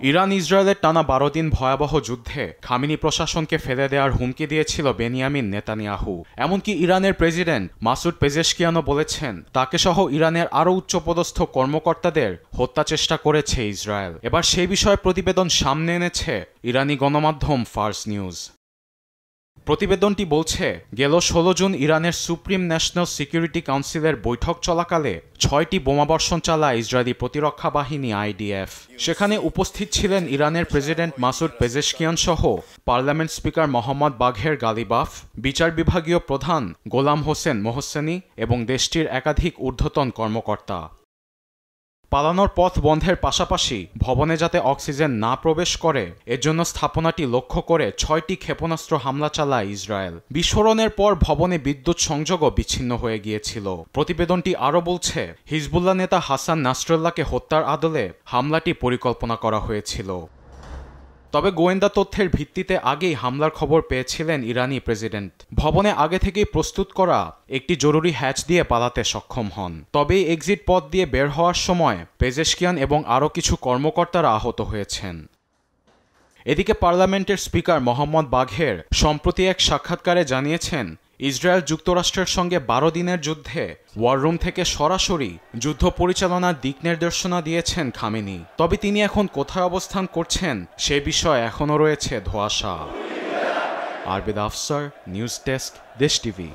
Iran ইসরায়েলের টানা ১২ দিন ভয়াবহ যুদ্ধে খামেনি প্রশাসনকে ফেলে দেওয়ার হুমকি দিয়েছিল বেনিয়ামিন নেতানিয়াহু। এমনকি ইরানের প্রেসিডেন্ট মাসুদ পেজেশকিয়ানও বলেছেন তাকে সহ ইরানের আরও উচ্চপদস্থ কর্মকর্তাদের হত্যা চেষ্টা করেছে ইসরায়েল। এবার সেই বিষয়ে প্রতিবেদন সামনে এনেছে ইরানি গণমাধ্যম ফার্স নিউজ। প্রতিবেদনটি বলছে, গেল ১৬ জুন ইরানের সুপ্রিম ন্যাশনাল সিকিউরিটি কাউন্সিলের বৈঠক চলাকালে ৬টি বোমাবর্ষণ চালায় ইসরায়েলি প্রতিরক্ষা বাহিনী IDF। সেখানে উপস্থিত ছিলেন ইরানের প্রেসিডেন্ট মাসুদ পেজেশকিয়ান সহ পার্লামেন্ট স্পিকার মোহাম্মদ বাঘের গালিবাফ, বিচার বিভাগীয় প্রধান গোলাম হোসেন মোহসেনি এবং দেশটির একাধিক ঊর্ধ্বতন কর্মকর্তা। পালানোর পথ বন্ধের পাশাপাশি ভবনে যাতে অক্সিজেন না প্রবেশ করে এজন্য স্থাপনাটি লক্ষ্য করে ৬টি ক্ষেপণাস্ত্র হামলা চালায় ইসরায়েল। বিস্ফোরণের পর ভবনে বিদ্যুৎ সংযোগও বিচ্ছিন্ন হয়ে গিয়েছিল। প্রতিবেদনটি আরও বলছে, হিজবুল্লাহ নেতা হাসান নাসরুল্লাহকে হত্যার আদলে হামলাটি পরিকল্পনা করা হয়েছিল। তবে গোয়েন্দা তথ্যের ভিত্তিতে আগেই হামলার খবর পেয়েছিলেন ইরানি প্রেসিডেন্ট। ভবনে আগে থেকেই প্রস্তুত করা একটি জরুরি হ্যাচ দিয়ে পালাতে সক্ষম হন। তবে এক্সিট পথ দিয়ে বের হওয়ার সময় পেজেশকিয়ান এবং আরও কিছু কর্মকর্তারা আহত হয়েছেন। এদিকে পার্লামেন্টের স্পিকার মোহাম্মদ বাঘের সম্প্রতি এক সাক্ষাৎকারে জানিয়েছেন, ইসরায়েল যুক্তরাষ্ট্রের সঙ্গে ১২ দিনের যুদ্ধে ওয়াররুম থেকে সরাসরি যুদ্ধ পরিচালনার দিক নির্দেশনা দিয়েছেন খামেনি। তবে তিনি এখন কোথায় অবস্থান করছেন সে বিষয়ে এখনও রয়েছে ধোঁয়াশা। আরবেদ আফসার, নিউজ ডেস্ক, দেশ টিভি।